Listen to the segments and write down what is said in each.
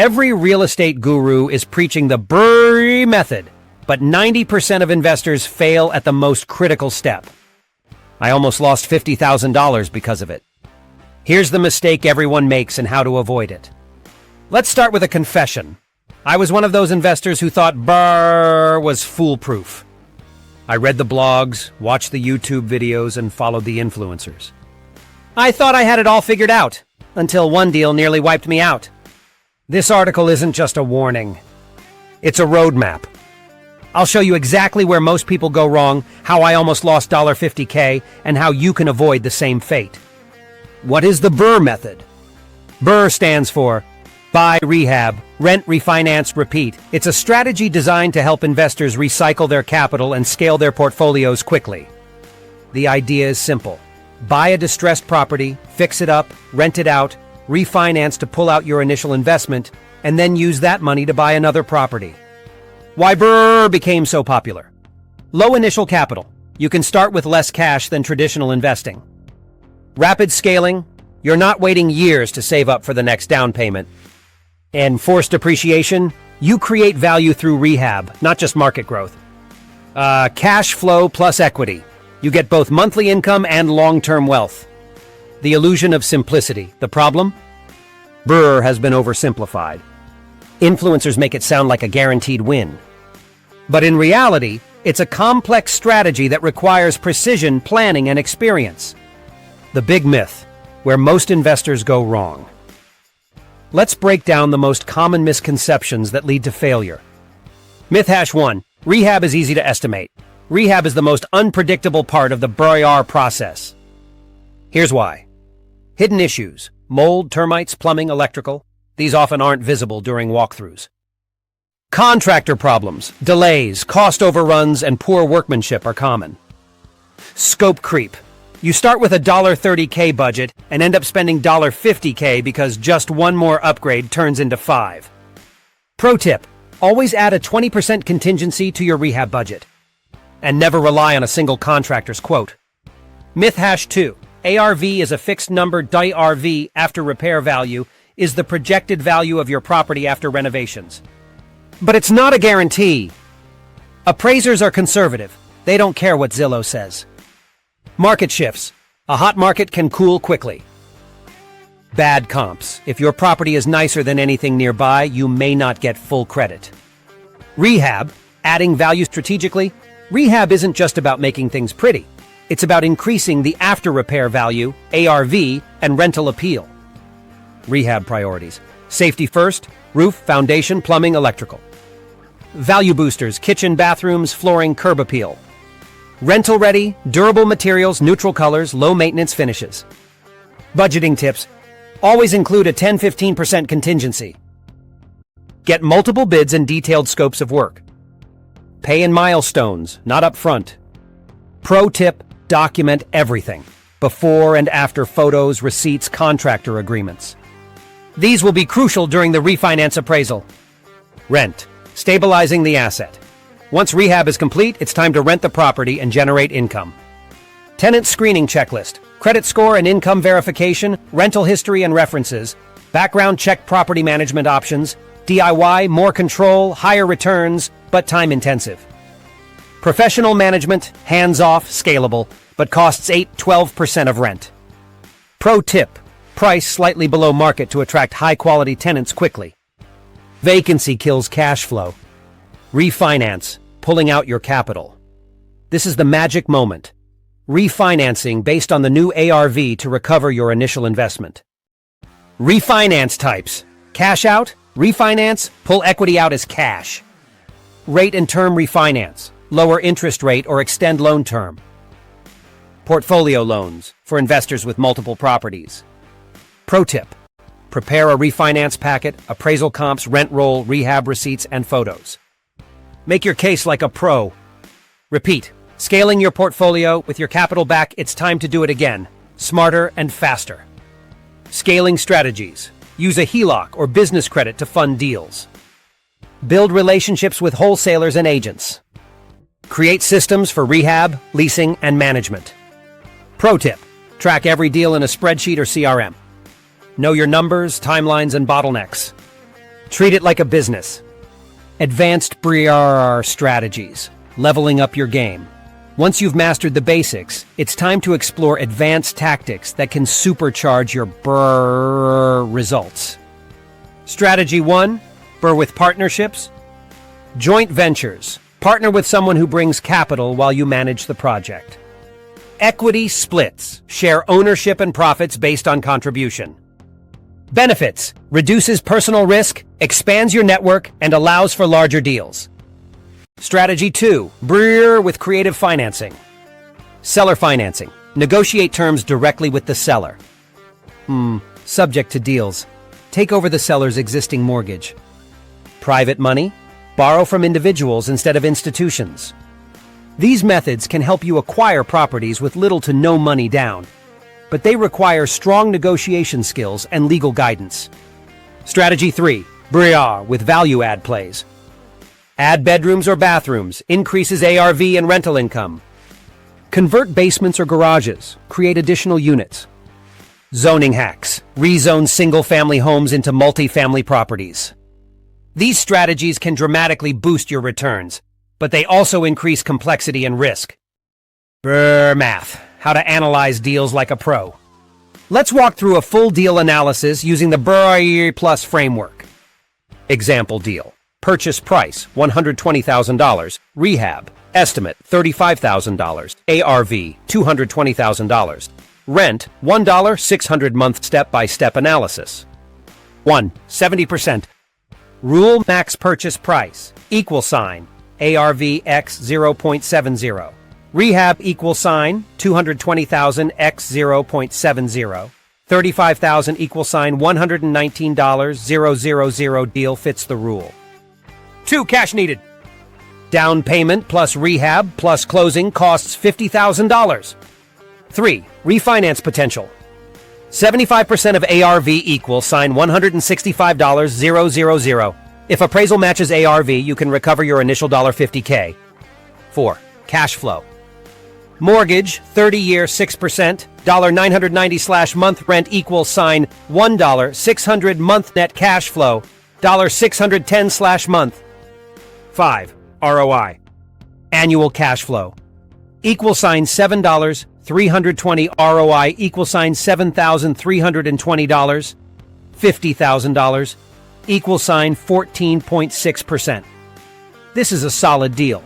Every real estate guru is preaching the BRRRR method, but 90% of investors fail at the most critical step. I almost lost $50,000 because of it. Here's the mistake everyone makes and how to avoid it. Let's start with a confession. I was one of those investors who thought BRRRR was foolproof. I read the blogs, watched the YouTube videos, and followed the influencers. I thought I had it all figured out, until one deal nearly wiped me out. This article isn't just a warning. It's a roadmap. I'll show you exactly where most people go wrong, how I almost lost $50K, and how you can avoid the same fate. What is the BRRRR method? BRRRR stands for Buy, Rehab, Rent, Refinance, Repeat. It's a strategy designed to help investors recycle their capital and scale their portfolios quickly. The idea is simple. Buy a distressed property, fix it up, rent it out, refinance to pull out your initial investment, and then use that money to buy another property. Why BRRRR became so popular? Low initial capital. You can start with less cash than traditional investing. Rapid scaling. You're not waiting years to save up for the next down payment. And forced appreciation. You create value through rehab, not just market growth. Cash flow plus equity. You get both monthly income and long-term wealth. The illusion of simplicity. The problem? BRRRR has been oversimplified. Influencers make it sound like a guaranteed win. But in reality, it's a complex strategy that requires precision, planning, and experience. The big myth, where most investors go wrong. Let's break down the most common misconceptions that lead to failure. Myth hash 1. Rehab is easy to estimate. Rehab is the most unpredictable part of the BRRRR process. Here's why. Hidden issues. Mold, termites, plumbing, electrical. These often aren't visible during walkthroughs. Contractor problems, delays, cost overruns, and poor workmanship are common. Scope creep. You start with a $30K budget and end up spending $50K because just one more upgrade turns into 5. Pro tip. Always add a 20% contingency to your rehab budget. And never rely on a single contractor's quote. Myth hash 2. ARV is a fixed number. ARV, after repair value, is the projected value of your property after renovations. But it's not a guarantee. Appraisers are conservative. They don't care what Zillow says. Market shifts. A hot market can cool quickly. Bad comps. If your property is nicer than anything nearby, you may not get full credit. Rehab, adding value strategically. Rehab isn't just about making things pretty. It's about increasing the after-repair value, ARV, and rental appeal. Rehab priorities. Safety first, roof, foundation, plumbing, electrical. Value boosters, kitchen, bathrooms, flooring, curb appeal. Rental ready, durable materials, neutral colors, low maintenance finishes. Budgeting tips. Always include a 10-15% contingency. Get multiple bids and detailed scopes of work. Pay in milestones, not up front. Pro tip, document everything. Before and after photos, receipts, contractor agreements. These will be crucial during the refinance appraisal. Rent, stabilizing the asset. Once rehab is complete, it's time to rent the property and generate income. Tenant screening checklist, credit score and income verification, rental history and references, background check property management options, DIY, more control, higher returns, but time intensive. Professional management, hands-off, scalable, but costs 8-12% of rent. Pro tip, price slightly below market to attract high-quality tenants quickly. Vacancy kills cash flow. Refinance, pulling out your capital. This is the magic moment. Refinancing based on the new ARV to recover your initial investment. Refinance types. Cash out, refinance, pull equity out as cash. Rate and term refinance. Lower interest rate or extend loan term. Portfolio loans for investors with multiple properties. Pro tip. Prepare a refinance packet, appraisal comps, rent roll, rehab receipts, and photos. Make your case like a pro. Repeat. Scaling your portfolio with your capital back, it's time to do it again. Smarter and faster. Scaling strategies. Use a HELOC or business credit to fund deals. Build relationships with wholesalers and agents. Create systems for rehab, leasing, and management. Pro tip. Track every deal in a spreadsheet or CRM. Know your numbers, timelines, and bottlenecks. Treat it like a business. Advanced BRRRR strategies, leveling up your game. Once you've mastered the basics, it's time to explore advanced tactics that can supercharge your BRRRR results. Strategy 1, BRRRR with partnerships. Joint ventures. Partner with someone who brings capital while you manage the project. Equity splits. Share ownership and profits based on contribution. Benefits. Reduces personal risk, expands your network, and allows for larger deals. Strategy 2, BRRRR with creative financing. Seller financing. Negotiate terms directly with the seller. Subject to deals. Take over the seller's existing mortgage. Private money. Borrow from individuals instead of institutions. These methods can help you acquire properties with little to no money down, but they require strong negotiation skills and legal guidance. Strategy 3, BRRRR with value-add plays. Add bedrooms or bathrooms, increases ARV and rental income. Convert basements or garages, create additional units. Zoning hacks, rezone single-family homes into multi-family properties. These strategies can dramatically boost your returns, but they also increase complexity and risk. BRRRR math, how to analyze deals like a pro. Let's walk through a full deal analysis using the BRRRR Plus framework. Example deal. Purchase price, $120,000. Rehab, estimate, $35,000. ARV, $220,000. Rent, $1, 600 month step-by-step analysis. 1. 70%. Rule max purchase price, equal sign, ARV x 0.70. Rehab equal sign, 220,000 x 0.70. 35,000 equal sign, $119, 000 deal fits the rule. 2. Cash needed. Down payment plus rehab plus closing costs $50,000. 3. Refinance potential. 75% of ARV equals sign $165, 000. If appraisal matches ARV, you can recover your initial $50K. 4. Cash flow. Mortgage, 30-year, 6%, $990 month rent equals sign $1, 600 month net cash flow, $610 month. 5. ROI. Annual cash flow. Equal sign $7, 320 ROI equal sign $7,320, $50,000, equal sign 14.6%. This is a solid deal,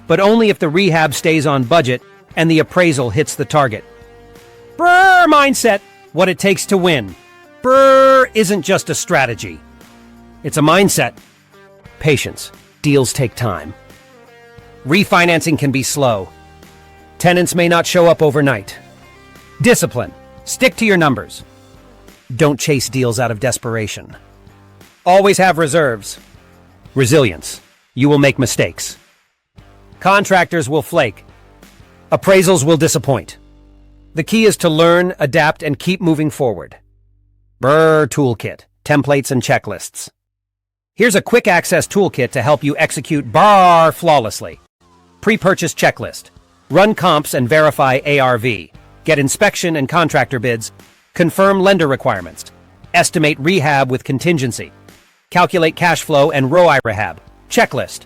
but only if the rehab stays on budget and the appraisal hits the target. BRRRR mindset, what it takes to win. BRRRR isn't just a strategy. It's a mindset. Patience. Deals take time. Refinancing can be slow. Tenants may not show up overnight. Discipline. Stick to your numbers. Don't chase deals out of desperation. Always have reserves. Resilience. You will make mistakes. Contractors will flake. Appraisals will disappoint. The key is to learn, adapt, and keep moving forward. BRRRR Toolkit. Templates and checklists. Here's a quick access toolkit to help you execute BRRRR flawlessly. Pre-purchase checklist. Run comps and verify ARV. Get inspection and contractor bids. Confirm lender requirements. Estimate rehab with contingency. Calculate cash flow and ROI rehab. Checklist.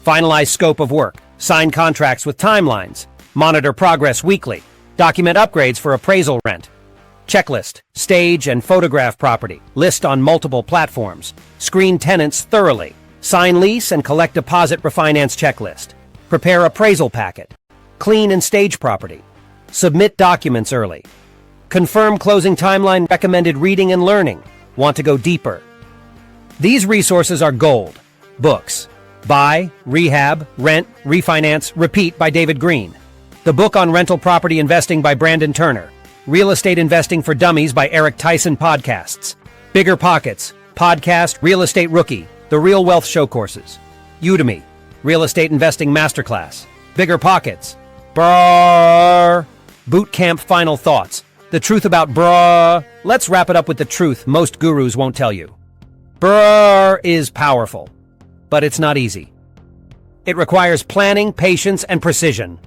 Finalize scope of work. Sign contracts with timelines. Monitor progress weekly. Document upgrades for appraisal rent. Checklist. Stage and photograph property. List on multiple platforms. Screen tenants thoroughly. Sign lease and collect deposit refinance checklist. Prepare appraisal packet. Clean and stage property. Submit documents early. Confirm closing timeline recommended reading and learning. Want to go deeper? These resources are gold. Books. Buy, Rehab, Rent, Refinance, Repeat by David Green. The book on rental property investing by Brandon Turner. Real Estate Investing for Dummies by Eric Tyson podcasts. Bigger Pockets. Podcast, Real Estate Rookie. The Real Wealth Show courses. Udemy. Real Estate Investing Masterclass. Bigger Pockets. BRRRR. Bootcamp Final Thoughts. The truth about BRRRR. Let's wrap it up with the truth most gurus won't tell you. BRRRR is powerful, but it's not easy. It requires planning, patience, and precision.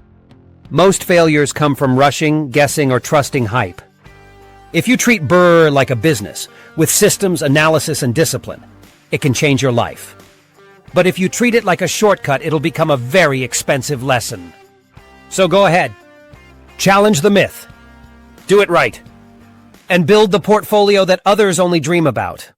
Most failures come from rushing, guessing, or trusting hype. If you treat BRRRR like a business, with systems, analysis, and discipline, it can change your life. But if you treat it like a shortcut, it'll become a very expensive lesson. So go ahead. Challenge the myth. Do it right. And build the portfolio that others only dream about.